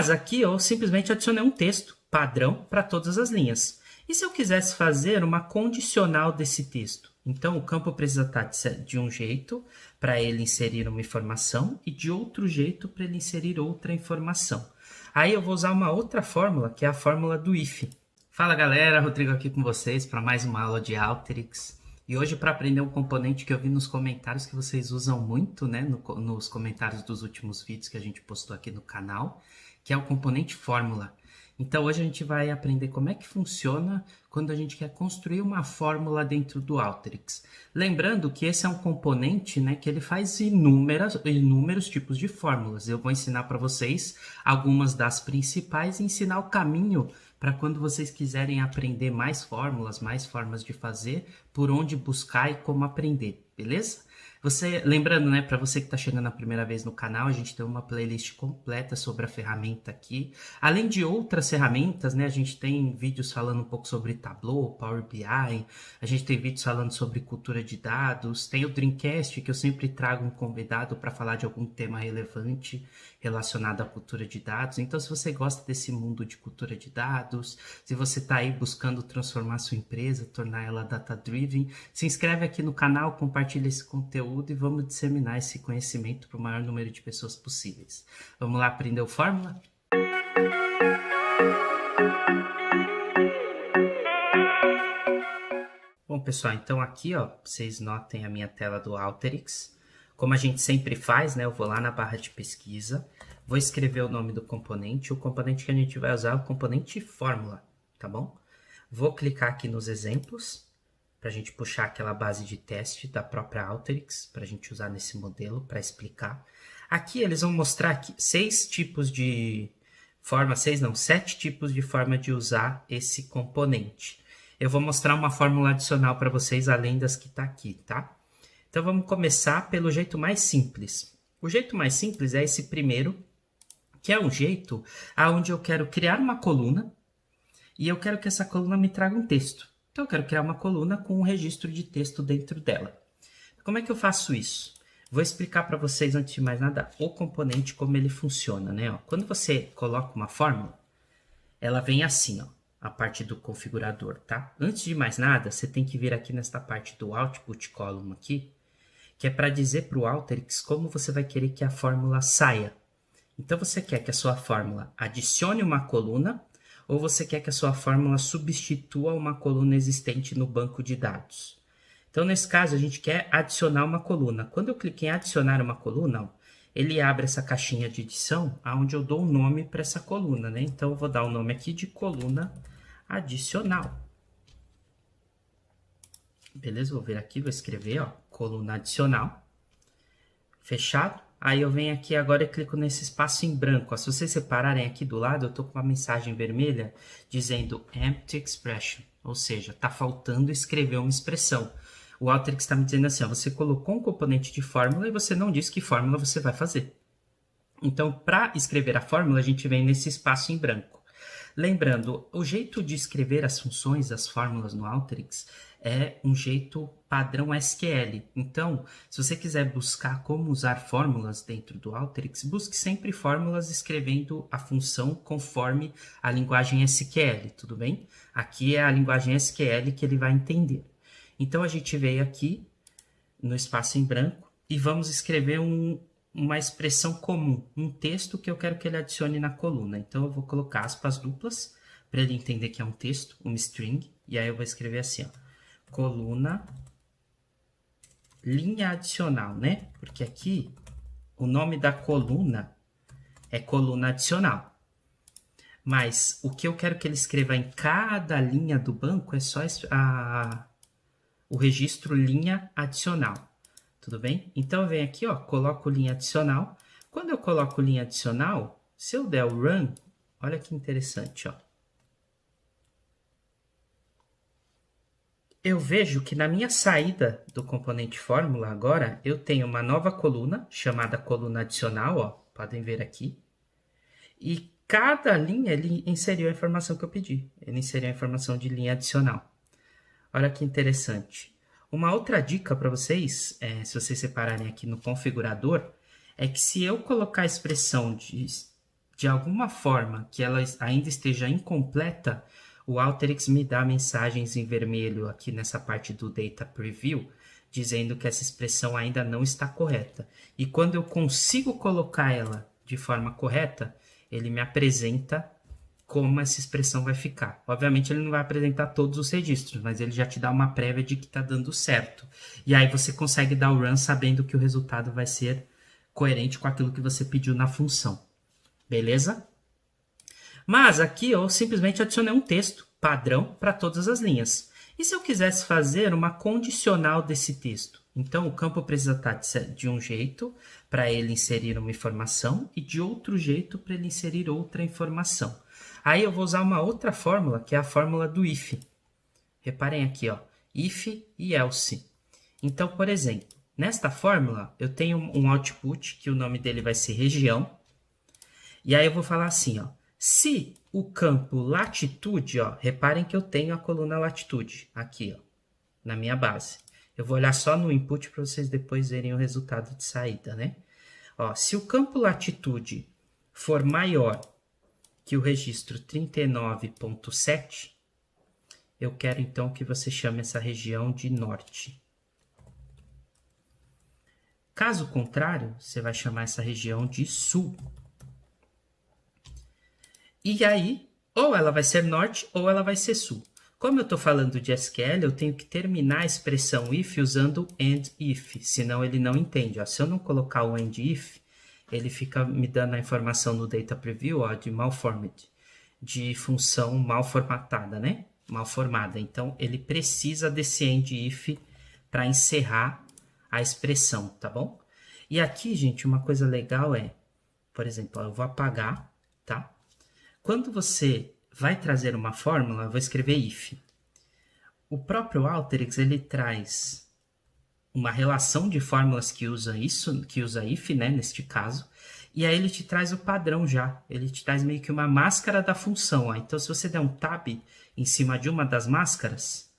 Mas aqui eu simplesmente adicionei um texto padrão para todas as linhas. E se eu quisesse fazer uma condicional desse texto? Então, o campo precisa estar de um jeito para ele inserir uma informação e de outro jeito para ele inserir outra informação. Aí eu vou usar uma outra fórmula, que é a fórmula do if. Fala galera, Rodrigo aqui com vocês para mais uma aula de Alteryx. E hoje para aprender um componente que eu vi nos comentários que vocês usam muito, né, nos comentários dos últimos vídeos que a gente postou aqui no canal, que é o componente fórmula. Então hoje a gente vai aprender como é que funciona quando a gente quer construir uma fórmula dentro do Alteryx. Lembrando que esse é um componente, né, que ele faz inúmeros tipos de fórmulas. Eu vou ensinar para vocês algumas das principais e ensinar o caminho para quando vocês quiserem aprender mais fórmulas, mais formas de fazer, por onde buscar e como aprender, beleza? Lembrando, né, para você que está chegando a primeira vez no canal, a gente tem uma playlist completa sobre a ferramenta aqui. Além de outras ferramentas, né, a gente tem vídeos falando um pouco sobre Tableau, Power BI, a gente tem vídeos falando sobre cultura de dados, tem o Dreamcast, que eu sempre trago um convidado para falar de algum tema relevante relacionado à cultura de dados. Então, se você gosta desse mundo de cultura de dados, se você está aí buscando transformar sua empresa, tornar ela data-driven, se inscreve aqui no canal, compartilha esse conteúdo e vamos disseminar esse conhecimento para o maior número de pessoas possíveis. Vamos lá aprender o fórmula? Bom, pessoal, então aqui, ó, vocês notem a minha tela do Alteryx. Como a gente sempre faz, né, eu vou lá na barra de pesquisa, vou escrever o nome do componente. O componente que a gente vai usar é o componente fórmula, tá bom? Vou clicar aqui nos exemplos, para a gente puxar aquela base de teste da própria Alteryx, para a gente usar nesse modelo, para explicar. Aqui eles vão mostrar aqui 7 tipos de forma de usar esse componente. Eu vou mostrar uma fórmula adicional para vocês, além das que está aqui, tá? Então vamos começar pelo jeito mais simples. O jeito mais simples é esse primeiro, que é um jeito onde eu quero criar uma coluna e eu quero que essa coluna me traga um texto. Então eu quero criar uma coluna com um registro de texto dentro dela. Como é que eu faço isso? Vou explicar para vocês, antes de mais nada, o componente, como ele funciona, né? Quando você coloca uma fórmula, ela vem assim, ó, a parte do configurador, tá? Antes de mais nada, você tem que vir aqui nesta parte do Output Column aqui, que é para dizer para o Alteryx como você vai querer que a fórmula saia. Então você quer que a sua fórmula adicione uma coluna ou você quer que a sua fórmula substitua uma coluna existente no banco de dados. Então nesse caso a gente quer adicionar uma coluna. Quando eu clico em adicionar uma coluna, ó, ele abre essa caixinha de edição onde eu dou um nome para essa coluna, né? Então eu vou dar o nome aqui de coluna adicional. Beleza? Vou vir aqui, vou escrever, ó, coluna adicional. Fechado? Aí eu venho aqui agora e clico nesse espaço em branco. Ó. Se vocês separarem aqui do lado, eu estou com uma mensagem vermelha dizendo Empty Expression. Ou seja, está faltando escrever uma expressão. O Alteryx está me dizendo assim, ó, você colocou um componente de fórmula e você não disse que fórmula você vai fazer. Então, para escrever a fórmula, a gente vem nesse espaço em branco. Lembrando, o jeito de escrever as funções, as fórmulas no Alteryx é um jeito padrão SQL. Então, se você quiser buscar como usar fórmulas dentro do Alteryx, busque sempre fórmulas escrevendo a função conforme a linguagem SQL, tudo bem? Aqui é a linguagem SQL que ele vai entender. Então, a gente veio aqui no espaço em branco e vamos escrever uma expressão comum, um texto que eu quero que ele adicione na coluna. Então, eu vou colocar aspas duplas para ele entender que é um texto, uma string, e aí eu vou escrever assim, ó, coluna, linha adicional, né? Porque aqui o nome da coluna é coluna adicional. Mas o que eu quero que ele escreva em cada linha do banco é só o registro linha adicional. Tudo bem? Então eu venho aqui, ó, coloco linha adicional. Quando eu coloco linha adicional, se eu der o run, olha que interessante, ó. Eu vejo que na minha saída do componente fórmula agora, eu tenho uma nova coluna, chamada coluna adicional, ó, podem ver aqui. E cada linha ele inseriu a informação que eu pedi. Ele inseriu a informação de linha adicional. Olha que interessante. Uma outra dica para vocês, se vocês separarem aqui no configurador, é que se eu colocar a expressão de de alguma forma que ela ainda esteja incompleta, o Alteryx me dá mensagens em vermelho aqui nessa parte do Data Preview, dizendo que essa expressão ainda não está correta. E quando eu consigo colocar ela de forma correta, ele me apresenta como essa expressão vai ficar. Obviamente ele não vai apresentar todos os registros, mas ele já te dá uma prévia de que está dando certo. E aí você consegue dar o run sabendo que o resultado vai ser coerente com aquilo que você pediu na função. Beleza? Mas aqui eu simplesmente adicionei um texto padrão para todas as linhas. E se eu quisesse fazer uma condicional desse texto? Então o campo precisa estar de um jeito para ele inserir uma informação e de outro jeito para ele inserir outra informação. Aí eu vou usar uma outra fórmula, que é a fórmula do if. Reparem aqui, ó, if e else. Então, por exemplo, nesta fórmula eu tenho um output, que o nome dele vai ser região. E aí eu vou falar assim, ó, se o campo latitude, ó, reparem que eu tenho a coluna latitude aqui, ó, na minha base. Eu vou olhar só no input para vocês depois verem o resultado de saída, né? Ó, se o campo latitude for maior que o registro 39.7, eu quero então que você chame essa região de norte. Caso contrário, você vai chamar essa região de sul. E aí, ou ela vai ser norte ou ela vai ser sul. Como eu estou falando de SQL, eu tenho que terminar a expressão if usando and if, senão ele não entende. Ó, se eu não colocar o and if, ele fica me dando a informação no Data Preview, ó, de malformed, de função mal formatada, né? Mal formada. Então, ele precisa desse end if para encerrar a expressão, tá bom? E aqui, gente, uma coisa legal é, por exemplo, ó, eu vou apagar, tá? Quando você vai trazer uma fórmula, eu vou escrever if. O próprio Alteryx, ele traz uma relação de fórmulas que usa isso, que usa if, né, neste caso, e aí ele te traz o padrão já. Ele te traz meio que uma máscara da função. Ó. Então, se você der um tab em cima de uma das máscaras,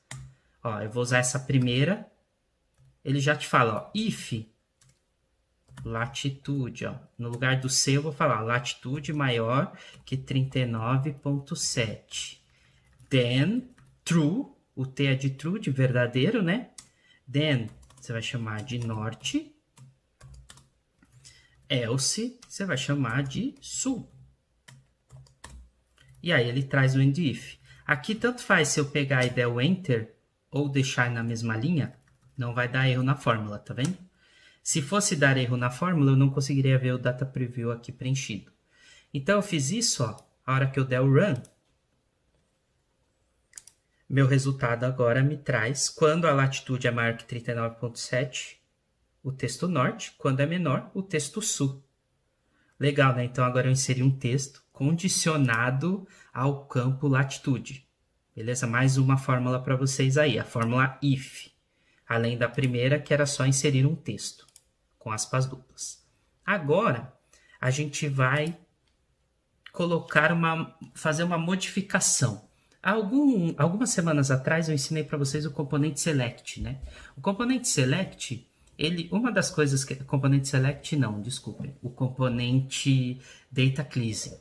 ó, eu vou usar essa primeira, ele já te fala, ó, if latitude, ó, no lugar do C eu vou falar latitude maior que 39.7. Then, true, o T é de true, de verdadeiro, né? Then, você vai chamar de norte. Else, você vai chamar de sul. E aí ele traz o end if. Aqui tanto faz se eu pegar e der o enter ou deixar na mesma linha, não vai dar erro na fórmula, tá vendo? Se fosse dar erro na fórmula, eu não conseguiria ver o data preview aqui preenchido. Então eu fiz isso, ó, a hora que eu der o run, meu resultado agora me traz, quando a latitude é maior que 39.7, o texto norte, quando é menor, o texto sul. Legal, né? Então agora eu inseri um texto condicionado ao campo latitude. Beleza? Mais uma fórmula para vocês aí, a fórmula if. Além da primeira, que era só inserir um texto, com aspas duplas. Agora, a gente vai fazer uma modificação. Algumas semanas atrás eu ensinei para vocês o componente select, né? O componente select, uma das coisas que... Componente select não, desculpem. O componente data cleansing.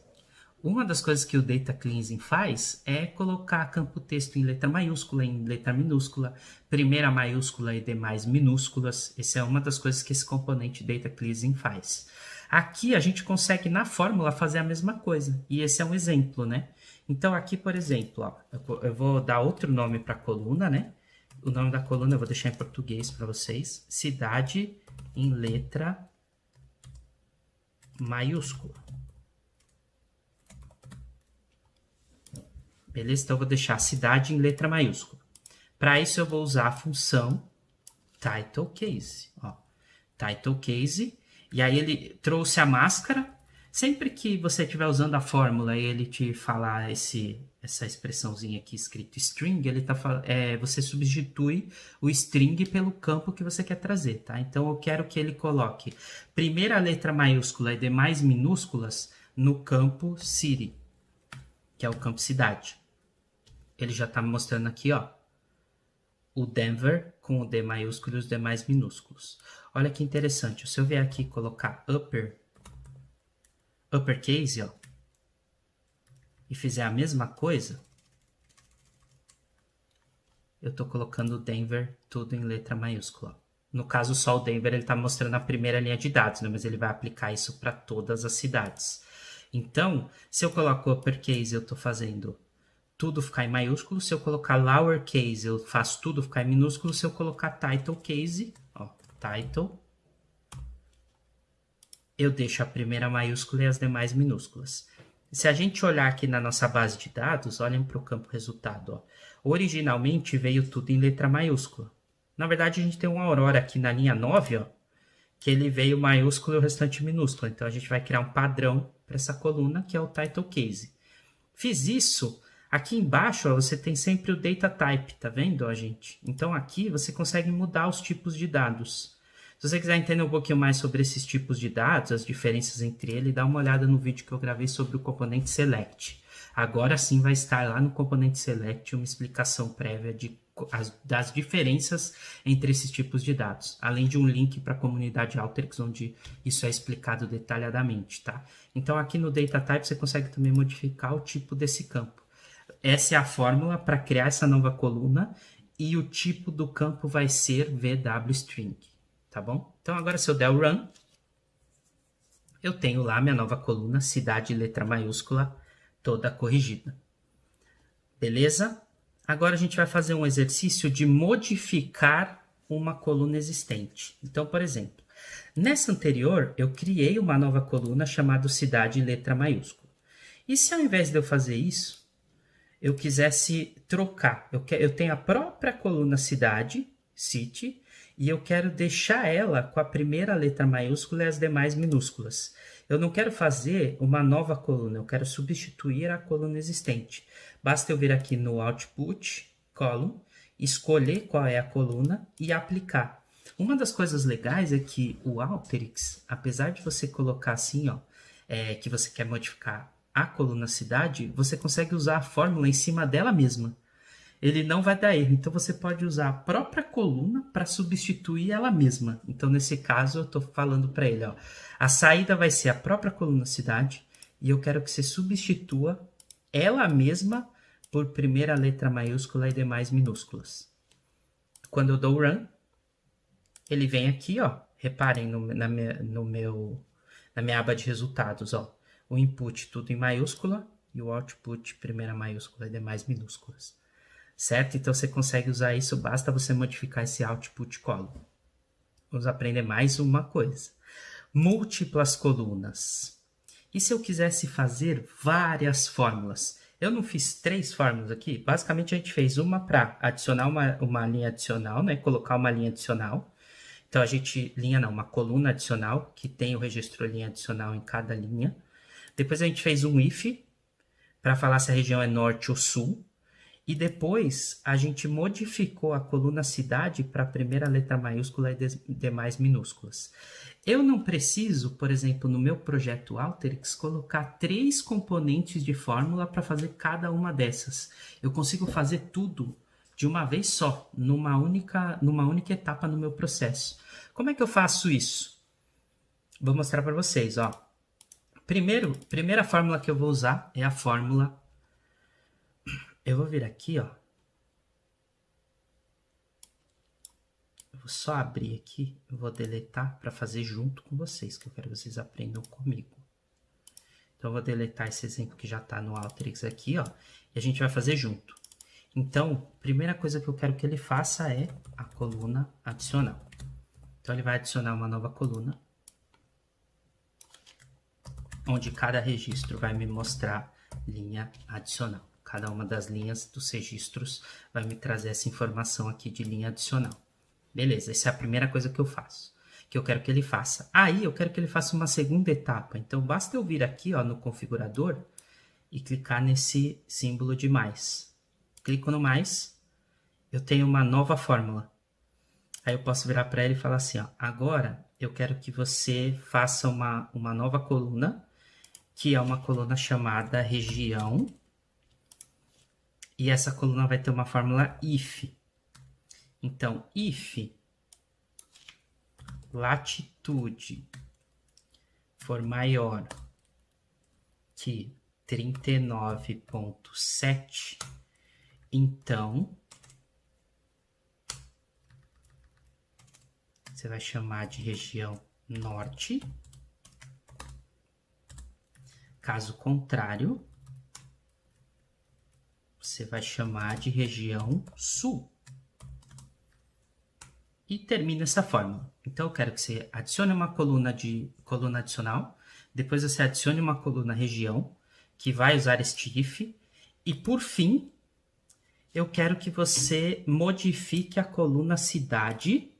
Uma das coisas que o data cleansing faz é colocar campo texto em letra maiúscula, em letra minúscula, primeira maiúscula e demais minúsculas. Essa é uma das coisas que esse componente data cleansing faz. Aqui a gente consegue na fórmula fazer a mesma coisa. E esse é um exemplo, né? Então aqui, por exemplo, ó, eu vou dar outro nome para a coluna, né? O nome da coluna eu vou deixar em português para vocês. Cidade em letra maiúscula. Beleza? Então eu vou deixar cidade em letra maiúscula. Para isso eu vou usar a função title case. Ó, title case. E aí ele trouxe a máscara. Sempre que você estiver usando a fórmula e ele te falar essa expressãozinha aqui escrito string, você substitui o string pelo campo que você quer trazer, tá? Então eu quero que ele coloque primeira letra maiúscula e demais minúsculas no campo city, que é o campo cidade. Ele já está me mostrando aqui, ó, o Denver com o D maiúsculo e os demais minúsculos. Olha que interessante. Se eu vier aqui e colocar uppercase, ó, e fizer a mesma coisa, eu estou colocando o Denver tudo em letra maiúscula. No caso, só o Denver ele está mostrando a primeira linha de dados, né? Mas ele vai aplicar isso para todas as cidades. Então, se eu coloco uppercase, eu estou fazendo tudo ficar em maiúsculo. Se eu colocar lowercase, eu faço tudo ficar em minúsculo. Se eu colocar title case, ó, title, eu deixo a primeira maiúscula e as demais minúsculas. Se a gente olhar aqui na nossa base de dados, olhem para o campo resultado. Ó. Originalmente veio tudo em letra maiúscula. Na verdade, a gente tem um Aurora aqui na linha 9, ó, que ele veio maiúsculo e o restante minúsculo. Então, a gente vai criar um padrão para essa coluna, que é o title case. Fiz isso. Aqui embaixo, ó, você tem sempre o data type, tá vendo, ó, gente? Então, aqui você consegue mudar os tipos de dados. Se você quiser entender um pouquinho mais sobre esses tipos de dados, as diferenças entre eles, dá uma olhada no vídeo que eu gravei sobre o componente select. Agora sim vai estar lá no componente select uma explicação prévia das diferenças entre esses tipos de dados, além de um link para a comunidade Alteryx, onde isso é explicado detalhadamente, tá? Então aqui no data type você consegue também modificar o tipo desse campo. Essa é a fórmula para criar essa nova coluna e o tipo do campo vai ser VWString. Tá bom? Então, agora se eu der o run, eu tenho lá minha nova coluna, cidade, letra maiúscula, toda corrigida. Beleza? Agora a gente vai fazer um exercício de modificar uma coluna existente. Então, por exemplo, nessa anterior, eu criei uma nova coluna chamada cidade, letra maiúscula. E se ao invés de eu fazer isso, eu quisesse trocar, eu tenho a própria coluna cidade, city, e eu quero deixar ela com a primeira letra maiúscula e as demais minúsculas. Eu não quero fazer uma nova coluna, eu quero substituir a coluna existente. Basta eu vir aqui no Output, Column, escolher qual é a coluna e aplicar. Uma das coisas legais é que o Alteryx, apesar de você colocar assim, ó, que você quer modificar a coluna cidade, você consegue usar a fórmula em cima dela mesma. Ele não vai dar erro. Então, você pode usar a própria coluna para substituir ela mesma. Então, nesse caso, eu estou falando para ele, ó, a saída vai ser a própria coluna cidade e eu quero que você substitua ela mesma por primeira letra maiúscula e demais minúsculas. Quando eu dou run, ele vem aqui, ó, reparem na minha aba de resultados, ó, o input tudo em maiúscula e o output primeira maiúscula e demais minúsculas. Certo? Então, você consegue usar isso, basta você modificar esse output column. Vamos aprender mais uma coisa. Múltiplas colunas. E se eu quisesse fazer várias fórmulas? Eu não fiz 3 fórmulas aqui. Basicamente, a gente fez uma para adicionar uma linha adicional, né? Colocar uma linha adicional. Então, uma coluna adicional, que tem o registro linha adicional em cada linha. Depois, a gente fez um if, para falar se a região é norte ou sul. E depois a gente modificou a coluna cidade para a primeira letra maiúscula e demais minúsculas. Eu não preciso, por exemplo, no meu projeto Alteryx, colocar 3 componentes de fórmula para fazer cada uma dessas. Eu consigo fazer tudo de uma vez só, numa única etapa no meu processo. Como é que eu faço isso? Vou mostrar para vocês, ó. Primeira fórmula que eu vou usar é a fórmula. Eu vou vir aqui, ó. Eu vou só abrir aqui, eu vou deletar para fazer junto com vocês, que eu quero que vocês aprendam comigo. Então, eu vou deletar esse exemplo que já está no Alteryx aqui, ó, e a gente vai fazer junto. Então, a primeira coisa que eu quero que ele faça é a coluna adicional. Então, ele vai adicionar uma nova coluna, onde cada registro vai me mostrar linha adicional. Cada uma das linhas dos registros vai me trazer essa informação aqui de linha adicional. Beleza, essa é a primeira coisa que eu faço, que eu quero que ele faça. Aí, eu quero que ele faça uma segunda etapa. Então, basta eu vir aqui, ó, no configurador e clicar nesse símbolo de mais. Clico no mais, eu tenho uma nova fórmula. Aí, eu posso virar para ele e falar assim, ó, agora eu quero que você faça uma nova coluna, que é uma coluna chamada região. E essa coluna vai ter uma fórmula if. Então, if latitude for maior que 39,7. Então, você vai chamar de região norte. Caso contrário, você vai chamar de região sul. E termina essa fórmula. Então, eu quero que você adicione uma coluna adicional, depois você adicione uma coluna região, que vai usar este if, e por fim, eu quero que você modifique a coluna cidade.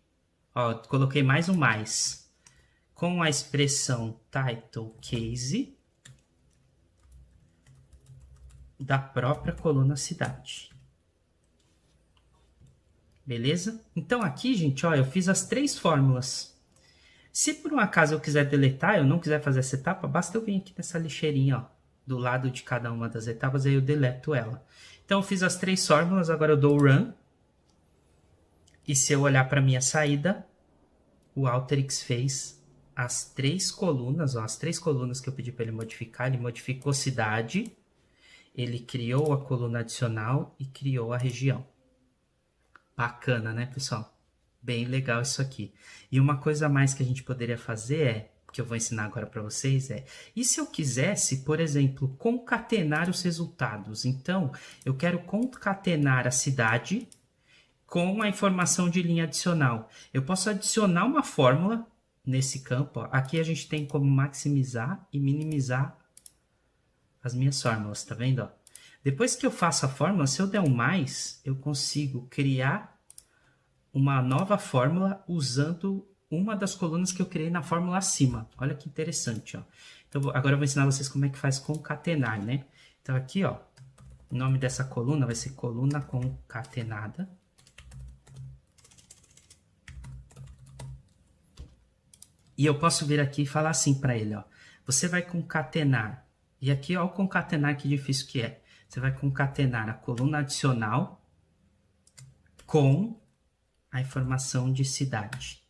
Ó, coloquei mais um mais, com a expressão title case da própria coluna cidade. Beleza? Então aqui, gente, ó, eu fiz as 3 fórmulas. Se por um acaso eu quiser deletar, eu não quiser fazer essa etapa, basta eu vir aqui nessa lixeirinha, ó, do lado de cada uma das etapas, aí eu deleto ela. Então eu fiz as 3 fórmulas, agora eu dou o run. E se eu olhar para minha saída, o Alteryx fez as 3 colunas, ó, as 3 colunas que eu pedi para ele modificar. Ele modificou cidade, ele criou a coluna adicional e criou a região. Bacana, né, pessoal? Bem legal isso aqui. E uma coisa a mais que a gente poderia fazer que eu vou ensinar agora para vocês e se eu quisesse, por exemplo, concatenar os resultados? Então, eu quero concatenar a cidade com a informação de linha adicional. Eu posso adicionar uma fórmula nesse campo. Ó. Aqui a gente tem como maximizar e minimizar as minhas fórmulas, tá vendo? Ó? Depois que eu faço a fórmula, se eu der um mais, eu consigo criar uma nova fórmula usando uma das colunas que eu criei na fórmula acima. Olha que interessante, ó. Então, agora eu vou ensinar vocês como é que faz concatenar, né? Então, aqui, ó, o nome dessa coluna vai ser coluna concatenada. E eu posso vir aqui e falar assim para ele, ó. Você vai concatenar. E aqui, ó, o concatenar, que difícil que é. Você vai concatenar a coluna adicional com a informação de cidade.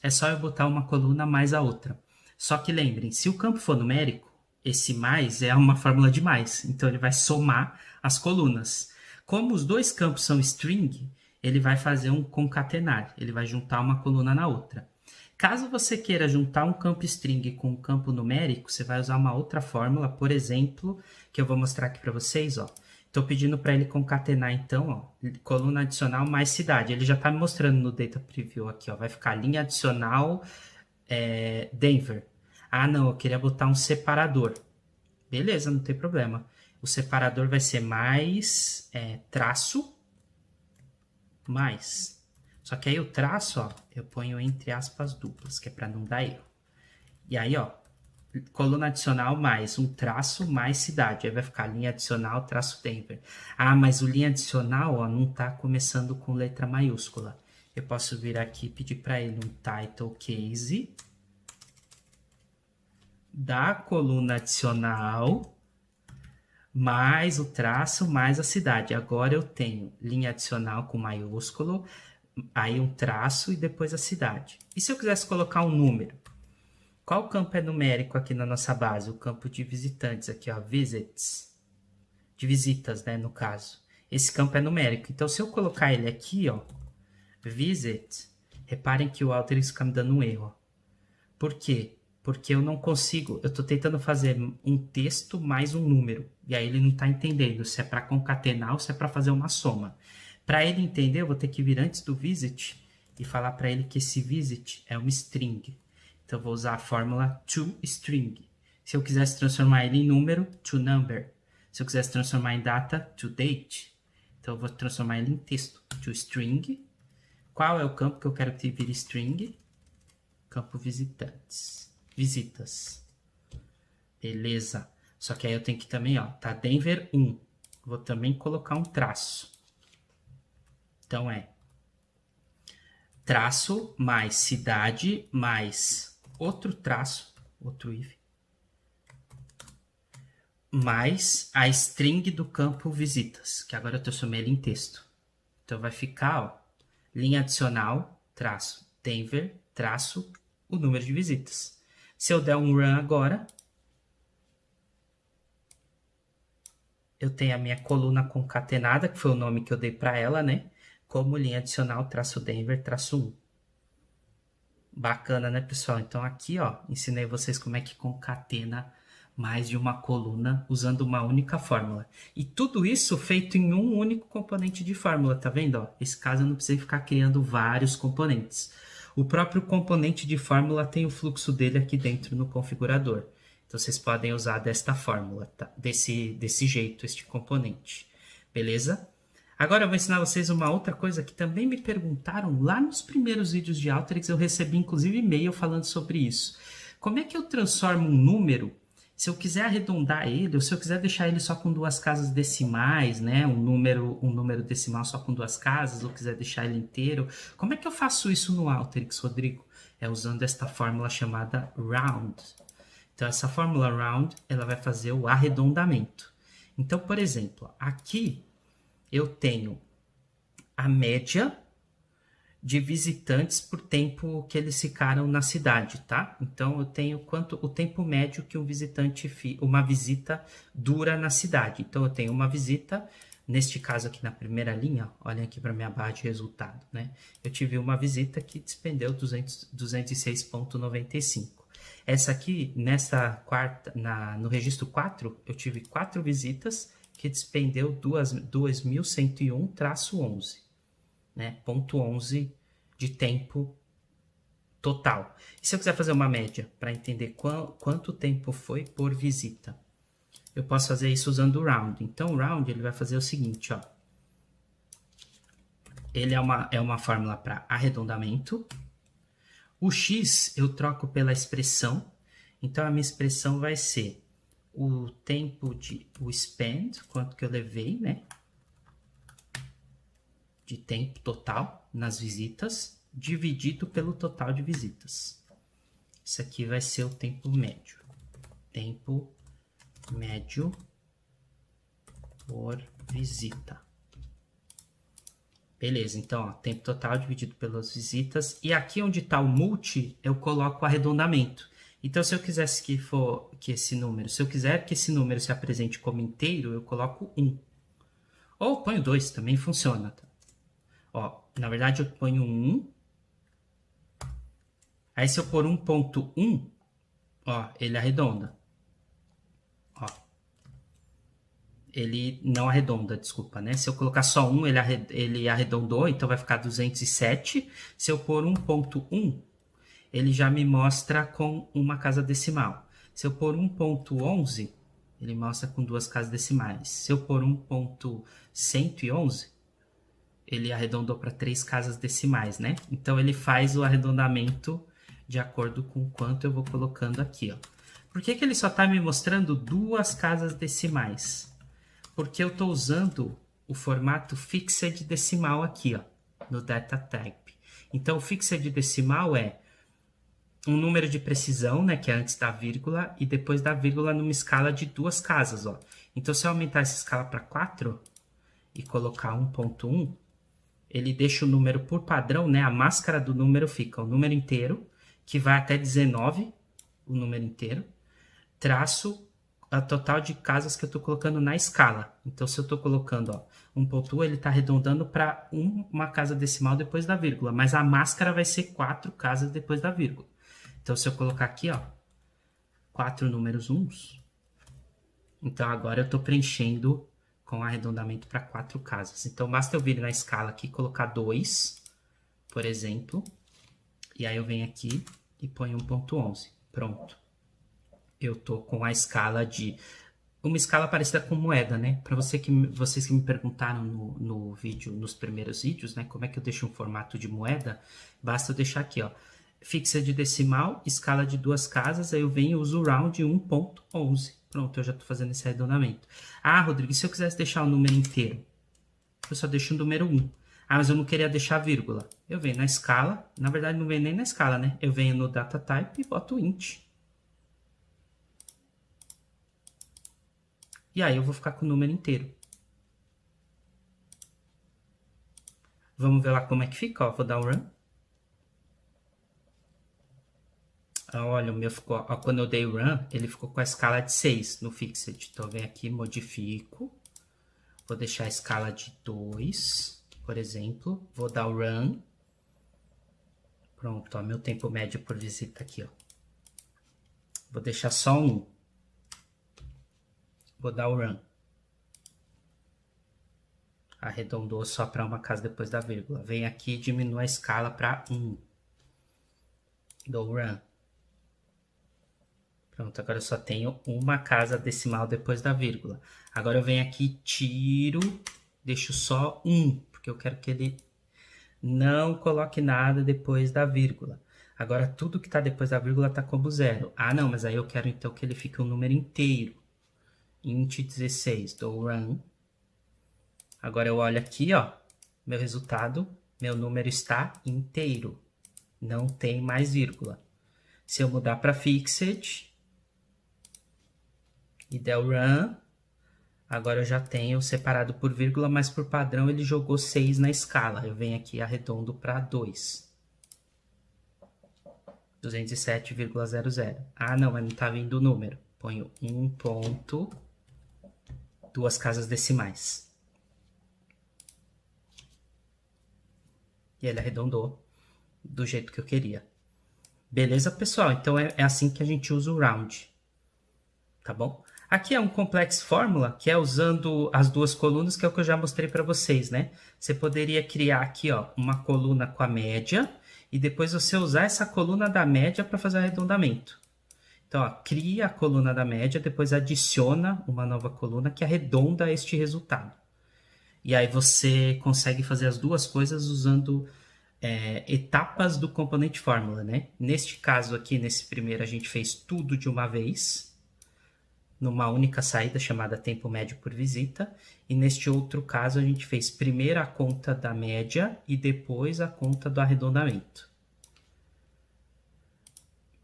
É só eu botar uma coluna mais a outra. Só que lembrem, se o campo for numérico, esse mais é uma fórmula de mais. Então, ele vai somar as colunas. Como os dois campos são string, ele vai fazer um concatenar. Ele vai juntar uma coluna na outra. Caso você queira juntar um campo string com um campo numérico, você vai usar uma outra fórmula, por exemplo, que eu vou mostrar aqui para vocês, ó. Estou pedindo para ele concatenar, então, ó, coluna adicional mais cidade. Ele já está me mostrando no Data Preview aqui, ó. Vai ficar linha adicional Denver. Ah, não, eu queria botar um separador. Beleza, não tem problema. O separador vai ser mais traço mais. Só que aí o traço, ó, eu ponho entre aspas duplas, que é para não dar erro. E aí, ó, coluna adicional mais um traço mais cidade. Aí vai ficar linha adicional traço Denver. Ah, mas o linha adicional, ó, não tá começando com letra maiúscula. Eu posso vir aqui e pedir para ele um title case da coluna adicional mais o traço mais a cidade. Agora eu tenho linha adicional com maiúsculo, aí um traço e depois a cidade. E se eu quisesse colocar um número? Qual campo é numérico aqui na nossa base? O campo de visitantes aqui, ó, visits. De visitas, né, no caso. Esse campo é numérico. Então, se eu colocar ele aqui, ó, visit, reparem que o Alteryx fica me dando um erro. Por quê? Porque eu não consigo, eu estou tentando fazer um texto mais um número. E aí ele não está entendendo se é para concatenar ou se é para fazer uma soma. Para ele entender, eu vou ter que vir antes do visit e falar para ele que esse visit é uma string. Então, eu vou usar a fórmula toString. Se eu quisesse transformar ele em número, toNumber. Se eu quisesse transformar em data, toDate. Então, eu vou transformar ele em texto, toString. Qual é o campo que eu quero que vire string? Campo visitantes. Visitas. Beleza. Só que aí eu tenho que também, ó, tá Denver 1. Vou também colocar um traço. Então, traço mais cidade mais outro traço, outro if, mais a string do campo visitas, que agora eu transformei ele em texto. Então vai ficar, ó, linha adicional, traço, Denver, traço, o número de visitas. Se eu der um run agora, eu tenho a minha coluna concatenada, que foi o nome que eu dei para ela, né? Como linha adicional, traço Denver, traço 1. Bacana, né, pessoal? Então aqui, ó, ensinei vocês como é que concatena mais de uma coluna usando uma única fórmula. E tudo isso feito em um único componente de fórmula, tá vendo? Ó, esse caso eu não precisei ficar criando vários componentes. O próprio componente de fórmula tem o fluxo dele aqui dentro no configurador. Então vocês podem usar desta fórmula, tá? Desse jeito, este componente. Beleza? Agora eu vou ensinar vocês uma outra coisa que também me perguntaram lá nos primeiros vídeos de Alteryx. Eu recebi inclusive e-mail falando sobre isso. Como é que eu transformo um número, se eu quiser arredondar ele, ou se eu quiser deixar ele só com duas casas decimais, né? Um número decimal só com duas casas, ou quiser deixar ele inteiro. Como é que eu faço isso no Alteryx, Rodrigo? É usando esta fórmula chamada round. Então, essa fórmula round, ela vai fazer o arredondamento. Então, por exemplo, aqui eu tenho a média de visitantes por tempo que eles ficaram na cidade, tá? Então, eu tenho o tempo médio que uma visita dura na cidade. Então, eu tenho uma visita, neste caso aqui na primeira linha, olhem aqui para minha barra de resultado, né? Eu tive uma visita que despendeu 206,95. Essa aqui, no registro 4, eu tive 4 visitas que despendeu 2.101-11, né? Ponto 11 de tempo total. E se eu quiser fazer uma média para entender quanto tempo foi por visita, eu posso fazer isso usando o round. Então, o round ele vai fazer o seguinte, ó. Ele é uma fórmula para arredondamento. O x eu troco pela expressão, então a minha expressão vai ser o tempo o spend, quanto que eu levei, né? De tempo total nas visitas, dividido pelo total de visitas. Isso aqui vai ser o tempo médio. Tempo médio por visita. Beleza, então, ó, tempo total dividido pelas visitas. E aqui onde está o multi, eu coloco o arredondamento. Então, se eu quisesse se eu quiser que esse número se apresente como inteiro, eu coloco 1. Ou ponho 2, também funciona. Tá? Ó, na verdade, eu ponho 1. Aí, se eu pôr 1.1, ó, ele arredonda. Ó. Ele não arredonda, desculpa, né? Se eu colocar só 1, ele arredondou, então vai ficar 207. Se eu pôr 1.1, ele já me mostra com uma casa decimal. Se eu pôr 1.11, ele mostra com duas casas decimais. Se eu pôr 1.111, ele arredondou para 3 casas decimais, né? Então, ele faz o arredondamento de acordo com quanto eu vou colocando aqui, ó. Por que ele só está me mostrando 2 casas decimais? Porque eu estou usando o formato fixed decimal aqui, ó, no data type. Então, o fixed decimal é um número de precisão, né, que é antes da vírgula, e depois da vírgula numa escala de 2 casas, ó. Então, se eu aumentar essa escala para 4 e colocar 1.1, ele deixa o número por padrão, né, a máscara do número fica o número inteiro, que vai até 19, o número inteiro, traço a total de casas que eu estou colocando na escala. Então, se eu estou colocando, ó, 1.1, ele está arredondando para uma casa decimal depois da vírgula, mas a máscara vai ser 4 casas depois da vírgula. Então, se eu colocar aqui, ó, 4 números uns, então agora eu estou preenchendo com arredondamento para 4 casas. Então, basta eu vir na escala aqui e colocar 2, por exemplo, e aí eu venho aqui e ponho 1.11. Pronto. Eu tô com a escala de... uma escala parecida com moeda, né? Para vocês que me perguntaram no vídeo, nos primeiros vídeos, né? Como é que eu deixo um formato de moeda? Basta eu deixar aqui, ó. Fixa de decimal, escala de 2 casas, aí eu venho e uso o round 1.11. Pronto, eu já tô fazendo esse arredondamento. Ah, Rodrigo, e se eu quisesse deixar o número inteiro? Eu só deixo o número 1. Ah, mas eu não queria deixar vírgula. Eu venho na escala, na verdade não venho nem na escala, né? Eu venho no data type e boto int. E aí eu vou ficar com o número inteiro. Vamos ver lá como é que fica, ó. Vou dar um run. Olha, o meu ficou, ó, quando eu dei run, ele ficou com a escala de 6 no fixed. Então eu venho aqui, modifico, Vou deixar a escala de 2, por exemplo. Vou dar o run. Pronto, ó, meu tempo médio por visita aqui, ó. Vou deixar só 1. Vou dar o run. Arredondou só para uma casa depois da vírgula. Vem aqui e diminui a escala para 1. Dou run. Pronto, agora eu só tenho uma casa decimal depois da vírgula. Agora eu venho aqui, tiro, deixo só 1, porque eu quero que ele não coloque nada depois da vírgula. Agora tudo que está depois da vírgula está como 0. Ah, não, mas aí eu quero então que ele fique um número inteiro. Int 16, dou run. Agora eu olho aqui, ó, meu resultado, meu número está inteiro. Não tem mais vírgula. Se eu mudar para fixed e der o run, agora eu já tenho separado por vírgula, mas por padrão ele jogou 6 na escala. Eu venho aqui e arredondo para 2. 207,00. Ah, não, mas não está vindo o número. Ponho 1 ponto, 2 casas decimais. E ele arredondou do jeito que eu queria. Beleza, pessoal? Então é assim que a gente usa o round. Tá bom? Aqui é um complex fórmula, que é usando as duas colunas, que é o que eu já mostrei para vocês, né? Você poderia criar aqui, ó, uma coluna com a média, e depois você usar essa coluna da média para fazer o arredondamento. Então, ó, cria a coluna da média, depois adiciona uma nova coluna que arredonda este resultado. E aí você consegue fazer as duas coisas usando etapas do componente fórmula, né? Neste caso aqui, nesse primeiro, a gente fez tudo de uma vez, numa única saída chamada tempo médio por visita. E neste outro caso, a gente fez primeiro a conta da média e depois a conta do arredondamento.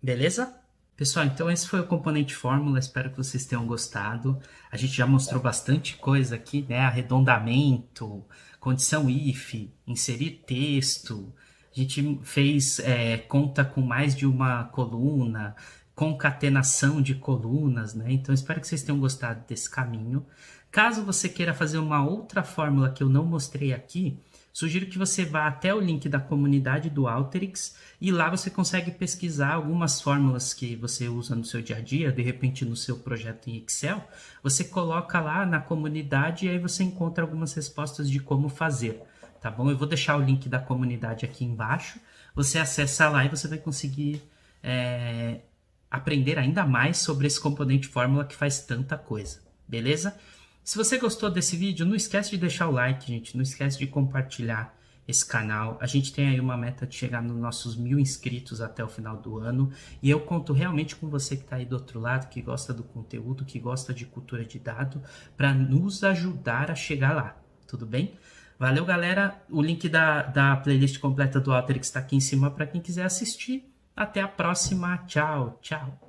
Beleza? Pessoal, então esse foi o componente fórmula, espero que vocês tenham gostado. A gente já mostrou bastante coisa aqui, né? Arredondamento, condição if, inserir texto. A gente fez conta com mais de uma coluna, concatenação de colunas, né? Então espero que vocês tenham gostado desse caminho. Caso você queira fazer uma outra fórmula que eu não mostrei aqui, sugiro que você vá até o link da comunidade do Alteryx e lá você consegue pesquisar algumas fórmulas que você usa no seu dia a dia, de repente no seu projeto em Excel. Você coloca lá na comunidade e aí você encontra algumas respostas de como fazer, tá bom? Eu vou deixar o link da comunidade aqui embaixo. Você acessa lá e você vai conseguir aprender ainda mais sobre esse componente fórmula que faz tanta coisa, beleza? Se você gostou desse vídeo, não esquece de deixar o like, gente. Não esquece de compartilhar esse canal. A gente tem aí uma meta de chegar nos nossos 1000 inscritos até o final do ano. E eu conto realmente com você que está aí do outro lado, que gosta do conteúdo, que gosta de cultura de dado, para nos ajudar a chegar lá. Tudo bem? Valeu, galera. O link da playlist completa do Alteryx está aqui em cima para quem quiser assistir. Até a próxima. Tchau, tchau.